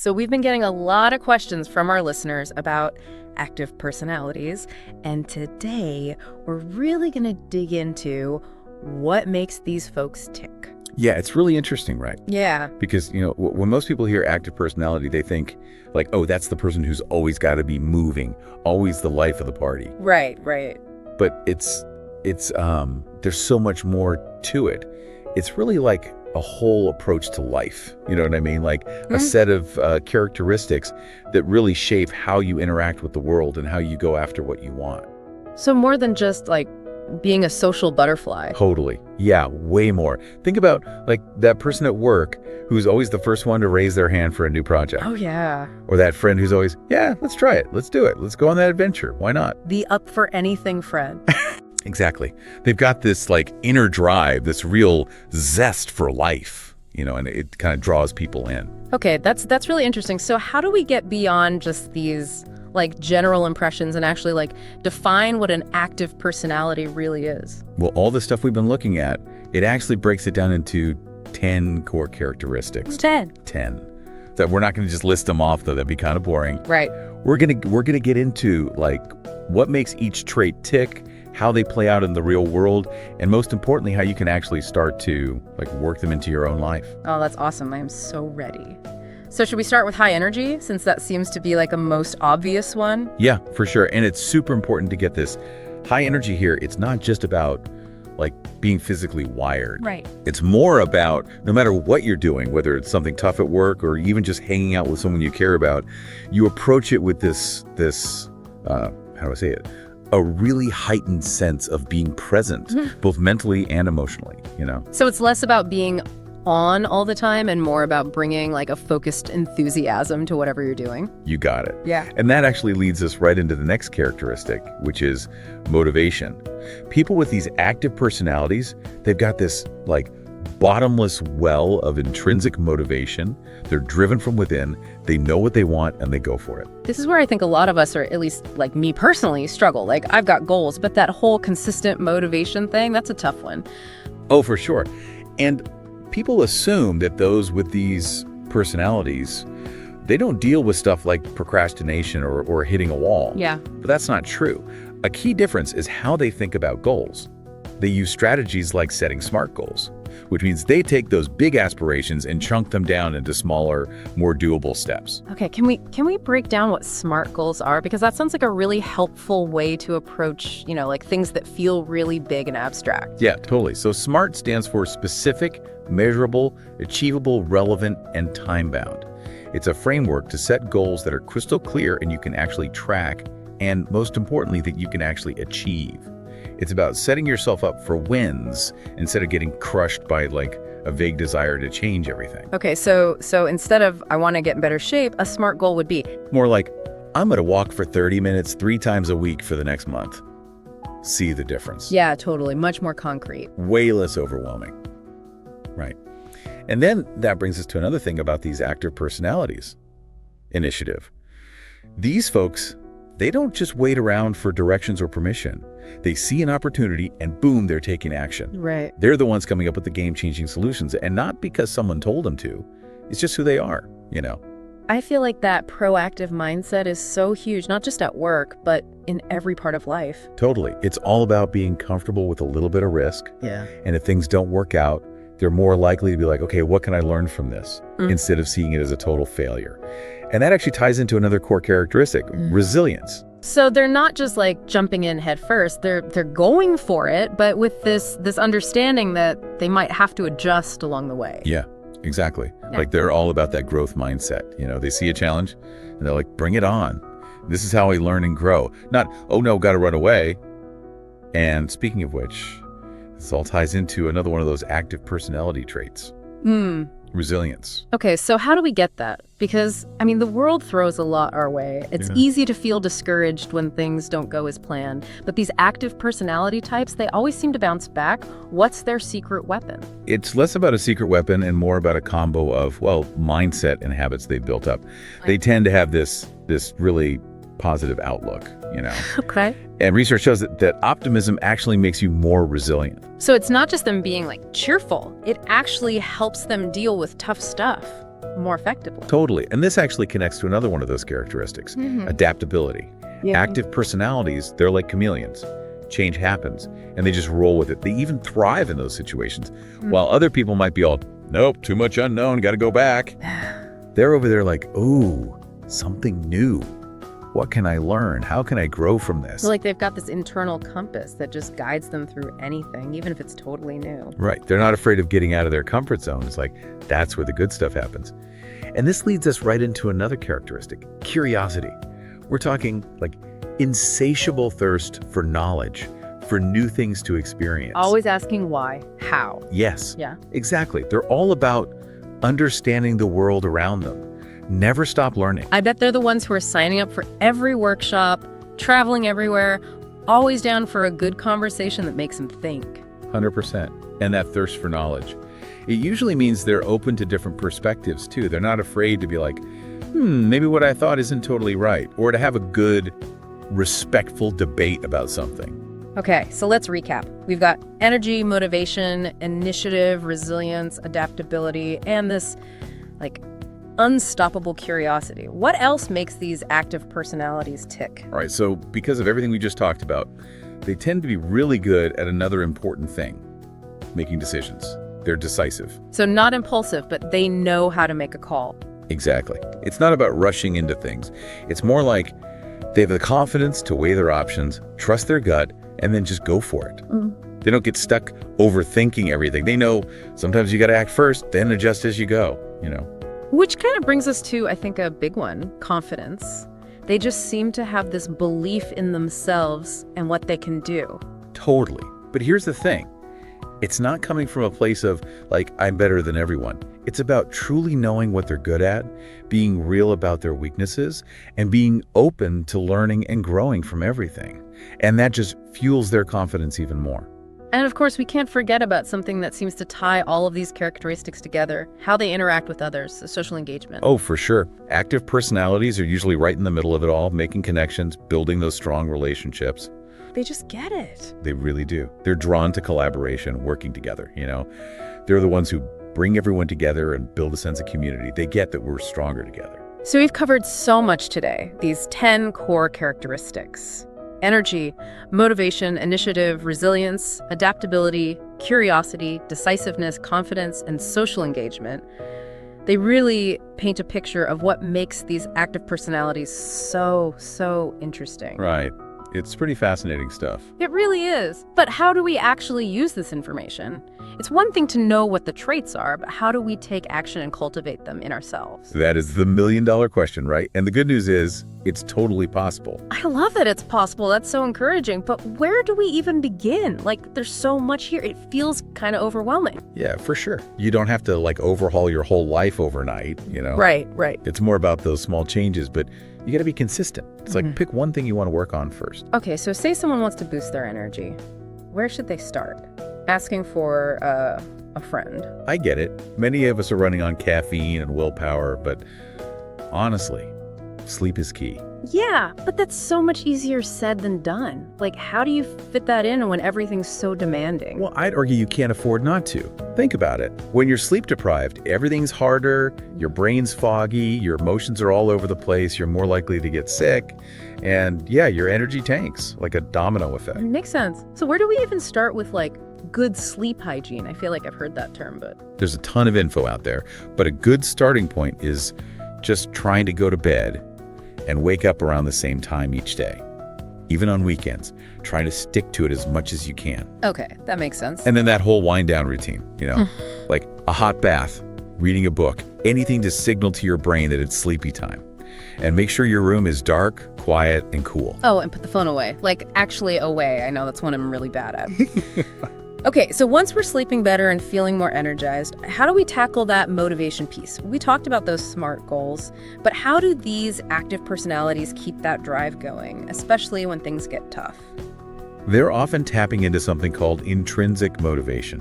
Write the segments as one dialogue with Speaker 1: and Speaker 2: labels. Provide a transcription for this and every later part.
Speaker 1: So we've been getting a lot of questions from our listeners about active personalities, and today we're really going to dig into what makes these folks tick.
Speaker 2: Yeah, it's really interesting, right?
Speaker 1: Yeah.
Speaker 2: Because, when most people hear active personality, they think like, oh, that's the person who's always got to be moving, always the life of the party.
Speaker 1: Right.
Speaker 2: But it's there's so much more to it. It's really like a whole approach to life. You know what I mean? Like a set of characteristics that really shape how you interact with the world and how you go after what you want.
Speaker 1: So more than just like being a social butterfly.
Speaker 2: Totally. Yeah, way more. Think about like that person at work who's always the first one to raise their hand for a new project.
Speaker 1: Oh, yeah.
Speaker 2: Or that friend who's always, yeah, let's try it. Let's do it. Let's go on that adventure. Why not?
Speaker 1: The up for anything friend.
Speaker 2: Exactly. They've got this like inner drive, this real zest for life, and it kind of draws people in.
Speaker 1: Okay, that's really interesting. So how do we get beyond just these like general impressions and actually like define what an active personality really is?
Speaker 2: Well, all the stuff we've been looking at, it actually breaks it down into 10 core characteristics.
Speaker 1: 10.
Speaker 2: So we're not going to just list them off, though. That'd be kind of boring.
Speaker 1: Right.
Speaker 2: We're gonna get into like what makes each trait tick, how they play out in the real world, and most importantly, how you can actually start to like work them into your own life.
Speaker 1: Oh, that's awesome. I am so ready. So should we start with high energy, since that seems to be like a most obvious one?
Speaker 2: Yeah, for sure. And it's super important to get this. High energy here, it's not just about like being physically wired.
Speaker 1: Right.
Speaker 2: It's more about no matter what you're doing, whether it's something tough at work or even just hanging out with someone you care about, you approach it with this how do I say it? A really heightened sense of being present, both mentally and emotionally,
Speaker 1: So it's less about being on all the time and more about bringing like a focused enthusiasm to whatever you're doing.
Speaker 2: You got it.
Speaker 1: Yeah.
Speaker 2: And that actually leads us right into the next characteristic, which is motivation. People with these active personalities, they've got this like bottomless well of intrinsic motivation. They're driven from within. They know what they want and they go for it.
Speaker 1: This is where I think a lot of us, or at least like me personally, struggle. Like I've got goals, but that whole consistent motivation thing, that's a tough one.
Speaker 2: Oh, for sure. And people assume that those with these personalities, they don't deal with stuff like procrastination or hitting a wall.
Speaker 1: Yeah.
Speaker 2: But that's not true. A key difference is how they think about goals. They use strategies like setting SMART goals, which means they take those big aspirations and chunk them down into smaller, more doable steps.
Speaker 1: Okay, can we break down what SMART goals are? Because that sounds like a really helpful way to approach, like things that feel really big and abstract.
Speaker 2: Yeah, totally. So SMART stands for specific, measurable, achievable, relevant, and time-bound. It's a framework to set goals that are crystal clear and you can actually track, and most importantly, that you can actually achieve. It's about setting yourself up for wins instead of getting crushed by like a vague desire to change everything.
Speaker 1: Okay, so instead of I want to get in better shape, a SMART goal would be
Speaker 2: more like I'm going to walk for 30 minutes 3 times a week for the next month. See the difference.
Speaker 1: Yeah, totally. Much more concrete.
Speaker 2: Way less overwhelming. Right. And then that brings us to another thing about these active personalities. Initiative. These folks, they don't just wait around for directions or permission. They see an opportunity and boom, they're taking action.
Speaker 1: Right.
Speaker 2: They're the ones coming up with the game-changing solutions, and not because someone told them to. It's just who they are,
Speaker 1: I feel like that proactive mindset is so huge, not just at work, but in every part of life.
Speaker 2: Totally. It's all about being comfortable with a little bit of risk.
Speaker 1: Yeah.
Speaker 2: And if things don't work out, they're more likely to be like, okay, what can I learn from this? Instead of seeing it as a total failure. And that actually ties into another core characteristic, resilience.
Speaker 1: So they're not just like jumping in head first, they're going for it, but with this understanding that they might have to adjust along the way.
Speaker 2: Yeah, exactly.
Speaker 1: Yeah.
Speaker 2: Like they're all about that growth mindset. They see a challenge and they're like, bring it on. This is how I learn and grow. Not, oh no, gotta run away. And speaking of which, this all ties into another one of those active personality traits. Resilience.
Speaker 1: Okay, so how do we get that? Because, the world throws a lot our way. It's easy to feel discouraged when things don't go as planned. But these active personality types, they always seem to bounce back. What's their secret weapon?
Speaker 2: It's less about a secret weapon and more about a combo of, mindset and habits they've built up. They tend to have this really positive outlook,
Speaker 1: Okay.
Speaker 2: And research shows that optimism actually makes you more resilient.
Speaker 1: So it's not just them being like cheerful. It actually helps them deal with tough stuff. more effectively.
Speaker 2: Totally. And this actually connects to another one of those characteristics, adaptability.
Speaker 1: Yeah.
Speaker 2: Active personalities, they're like chameleons. Change happens, and they just roll with it. They even thrive in those situations, while other people might be all, nope, too much unknown, got to go back. They're over there like, ooh, something new. What can I learn? How can I grow from this?
Speaker 1: Like they've got this internal compass that just guides them through anything, even if it's totally new.
Speaker 2: Right. They're not afraid of getting out of their comfort zone. It's like, that's where the good stuff happens. And this leads us right into another characteristic, curiosity. We're talking like insatiable thirst for knowledge, for new things to experience.
Speaker 1: Always asking why, how.
Speaker 2: Yes.
Speaker 1: Yeah.
Speaker 2: Exactly. They're all about understanding the world around them. Never stop learning.
Speaker 1: I bet they're the ones who are signing up for every workshop, traveling everywhere, always down for a good conversation that makes them think.
Speaker 2: 100%. And that thirst for knowledge. It usually means they're open to different perspectives too. They're not afraid to be like, maybe what I thought isn't totally right, or to have a good, respectful debate about something.
Speaker 1: Okay, so let's recap. We've got energy, motivation, initiative, resilience, adaptability, and this, like, unstoppable curiosity. What else makes these active personalities tick?
Speaker 2: All right, so because of everything we just talked about, they tend to be really good at another important thing, making decisions. They're decisive.
Speaker 1: So not impulsive, but they know how to make a call.
Speaker 2: Exactly. It's not about rushing into things. It's more like they have the confidence to weigh their options, trust their gut, and then just go for it. They don't get stuck overthinking everything. They know sometimes you got to act first, then adjust as you go,
Speaker 1: Which kind of brings us to, I think, a big one, confidence. They just seem to have this belief in themselves and what they can do.
Speaker 2: Totally. But here's the thing. It's not coming from a place of, like, I'm better than everyone. It's about truly knowing what they're good at, being real about their weaknesses, and being open to learning and growing from everything. And that just fuels their confidence even more.
Speaker 1: And of course, we can't forget about something that seems to tie all of these characteristics together, how they interact with others, the social engagement.
Speaker 2: Oh, for sure. Active personalities are usually right in the middle of it all, making connections, building those strong relationships.
Speaker 1: They just get it.
Speaker 2: They really do. They're drawn to collaboration, working together, They're the ones who bring everyone together and build a sense of community. They get that we're stronger together.
Speaker 1: So we've covered so much today, these 10 core characteristics. Energy, motivation, initiative, resilience, adaptability, curiosity, decisiveness, confidence, and social engagement. They really paint a picture of what makes these active personalities so interesting.
Speaker 2: Right. It's pretty fascinating stuff.
Speaker 1: It really is. But how do we actually use this information? It's one thing to know what the traits are, but how do we take action and cultivate them in ourselves?
Speaker 2: That is the million-dollar question, right? And the good news is, it's totally possible.
Speaker 1: I love that it's possible. That's so encouraging. But where do we even begin? Like, there's so much here. It feels kind of overwhelming.
Speaker 2: Yeah, for sure. You don't have to, overhaul your whole life overnight,
Speaker 1: Right.
Speaker 2: It's more about those small changes, but you got to be consistent. It's like, pick one thing you want to work on first.
Speaker 1: Okay, so say someone wants to boost their energy. Where should they start? Asking for a friend.
Speaker 2: I get it. Many of us are running on caffeine and willpower, but honestly, sleep is key.
Speaker 1: Yeah, but that's so much easier said than done. Like, how do you fit that in when everything's so demanding?
Speaker 2: Well, I'd argue you can't afford not to. Think about it. When you're sleep deprived, everything's harder, your brain's foggy, your emotions are all over the place, you're more likely to get sick, and yeah, your energy tanks, like a domino effect.
Speaker 1: Makes sense. So where do we even start with, good sleep hygiene? I feel like I've heard that term, but...
Speaker 2: There's a ton of info out there, but a good starting point is just trying to go to bed and wake up around the same time each day. Even on weekends, trying to stick to it as much as you can.
Speaker 1: Okay, that makes sense.
Speaker 2: And then that whole wind down routine, like a hot bath, reading a book, anything to signal to your brain that it's sleepy time. And make sure your room is dark, quiet, and cool.
Speaker 1: Oh, and put the phone away. Actually away. I know that's one I'm really bad at. Okay, so once we're sleeping better and feeling more energized, how do we tackle that motivation piece? We talked about those SMART goals, but how do these active personalities keep that drive going, especially when things get tough?
Speaker 2: They're often tapping into something called intrinsic motivation.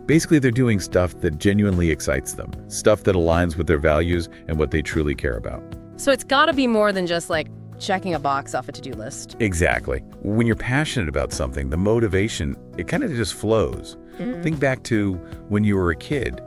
Speaker 2: Basically, they're doing stuff that genuinely excites them, stuff that aligns with their values and what they truly care about.
Speaker 1: So it's got to be more than just checking a box off a to-do list.
Speaker 2: Exactly. When you're passionate about something, the motivation, it kind of just flows. Think back to when you were a kid.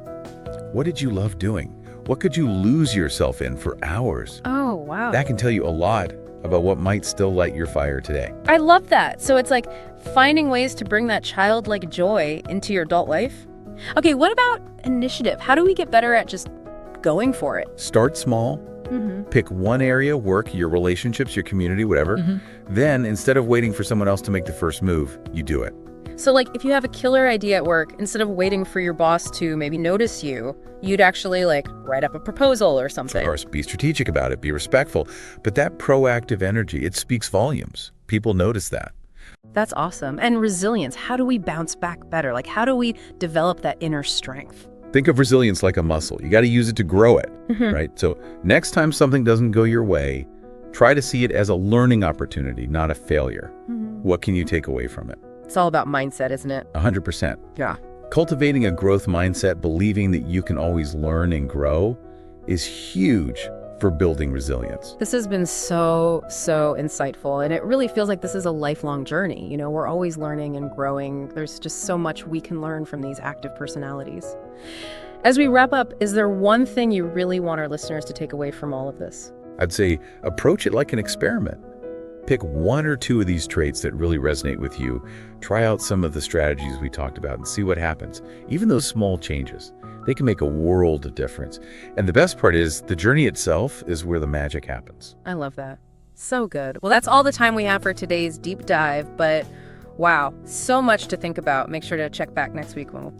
Speaker 2: What did you love doing? What could you lose yourself in for hours?
Speaker 1: Oh, wow.
Speaker 2: That can tell you a lot about what might still light your fire today.
Speaker 1: I love that. So it's like finding ways to bring that childlike joy into your adult life. Okay, what about initiative? How do we get better at just going for it?
Speaker 2: Start small. Pick one area, work, your relationships, your community, whatever. Then, instead of waiting for someone else to make the first move, you do it.
Speaker 1: So like if you have a killer idea at work, instead of waiting for your boss to maybe notice you, you'd actually like write up a proposal or something.
Speaker 2: Of course, be strategic about it, be respectful. But that proactive energy, it speaks volumes. People notice that.
Speaker 1: That's awesome. And resilience, how do we bounce back better? Like how do we develop that inner strength?
Speaker 2: Think of resilience like a muscle. You got to use it to grow it, right? So next time something doesn't go your way, try to see it as a learning opportunity, not a failure. What can you take away from it?
Speaker 1: It's all about mindset, isn't it?
Speaker 2: 100%.
Speaker 1: Yeah.
Speaker 2: Cultivating a growth mindset, believing that you can always learn and grow, is huge for building resilience.
Speaker 1: This has been so insightful, and it really feels like this is a lifelong journey. You know, we're always learning and growing. There's just so much we can learn from these active personalities. As we wrap up, is there one thing you really want our listeners to take away from all of this?
Speaker 2: I'd say approach it like an experiment. Pick one or two of these traits that really resonate with you. Try out some of the strategies we talked about and see what happens. Even those small changes, they can make a world of difference. And the best part is the journey itself is where the magic happens.
Speaker 1: I love that. So good. Well, that's all the time we have for today's deep dive, but wow, so much to think about. Make sure to check back next week when we'll